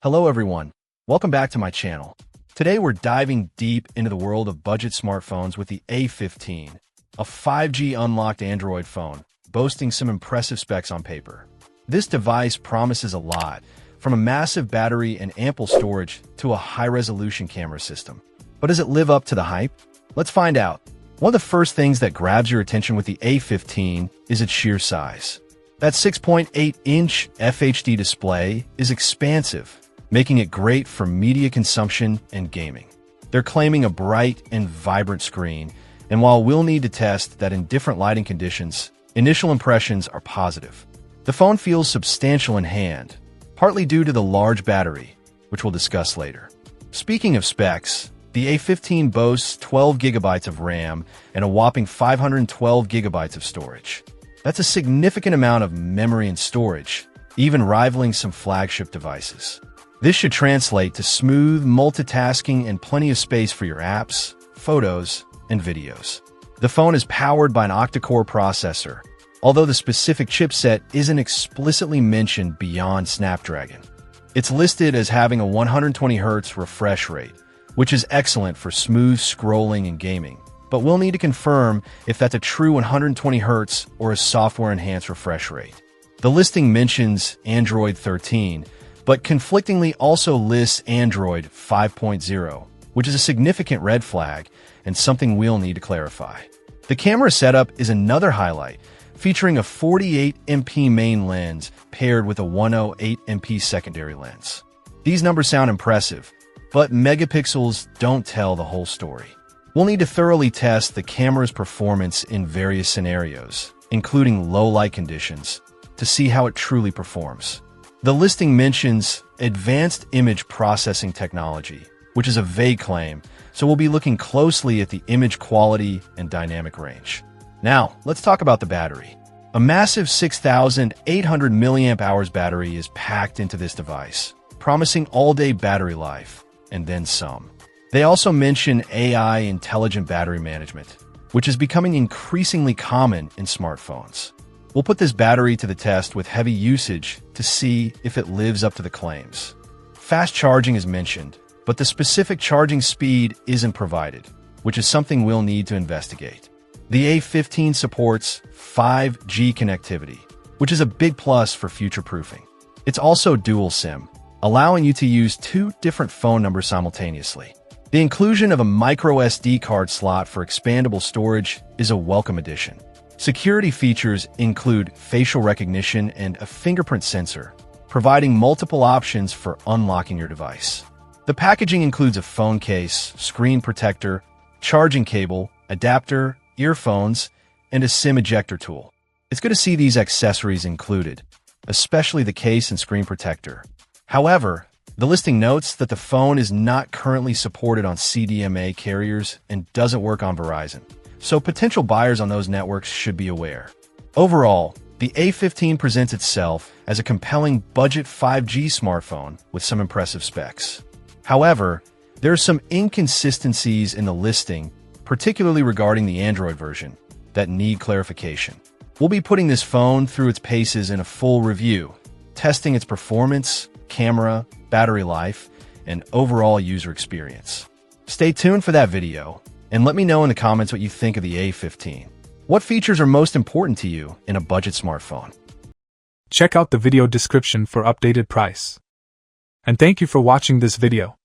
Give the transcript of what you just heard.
Hello everyone, welcome back to my channel. Today we're diving deep into the world of budget smartphones with the A15, a 5G unlocked Android phone, boasting some impressive specs on paper. This device promises a lot, from a massive battery and ample storage to a high-resolution camera system. But does it live up to the hype? Let's find out. One of the first things that grabs your attention with the A15 is its sheer size. That 6.8-inch FHD display is expansive, making it great for media consumption and gaming. They're claiming a bright and vibrant screen, and while we'll need to test that in different lighting conditions, initial impressions are positive. The phone feels substantial in hand, partly due to the large battery, which we'll discuss later. Speaking of specs, the A15 boasts 12 gigabytes of RAM and a whopping 512 gigabytes of storage. That's a significant amount of memory and storage, even rivaling some flagship devices. This should translate to smooth multitasking and plenty of space for your apps, photos, and videos. The phone is powered by an octa-core processor, although the specific chipset isn't explicitly mentioned beyond Snapdragon. It's listed as having a 120Hz refresh rate, which is excellent for smooth scrolling and gaming, but we'll need to confirm if that's a true 120Hz or a software-enhanced refresh rate. The listing mentions Android 13, but conflictingly also lists Android 5.0, which is a significant red flag and something we'll need to clarify. The camera setup is another highlight, featuring a 48MP main lens paired with a 108MP secondary lens. These numbers sound impressive, but megapixels don't tell the whole story. We'll need to thoroughly test the camera's performance in various scenarios, including low light conditions, to see how it truly performs. The listing mentions advanced image processing technology, which is a vague claim, so we'll be looking closely at the image quality and dynamic range. Now, let's talk about the battery. A massive 6,800 mAh battery is packed into this device, promising all-day battery life, and then some. They also mention AI intelligent battery management, which is becoming increasingly common in smartphones. We'll put this battery to the test with heavy usage to see if it lives up to the claims. Fast charging is mentioned, but the specific charging speed isn't provided, which is something we'll need to investigate. The A15 supports 5G connectivity, which is a big plus for future-proofing. It's also dual SIM, allowing you to use two different phone numbers simultaneously. The inclusion of a micro SD card slot for expandable storage is a welcome addition. Security features include facial recognition and a fingerprint sensor, providing multiple options for unlocking your device. The packaging includes a phone case, screen protector, charging cable, adapter, earphones, and a SIM ejector tool. It's good to see these accessories included, especially the case and screen protector. However, the listing notes that the phone is not currently supported on CDMA carriers and doesn't work on Verizon, so potential buyers on those networks should be aware. Overall, the A15 presents itself as a compelling budget 5G smartphone with some impressive specs. However, there are some inconsistencies in the listing, particularly regarding the Android version, that need clarification. We'll be putting this phone through its paces in a full review, testing its performance, camera, battery life, and overall user experience. Stay tuned for that video, and let me know in the comments what you think of the A15. What features are most important to you in a budget smartphone? Check out the video description for updated price. And thank you for watching this video.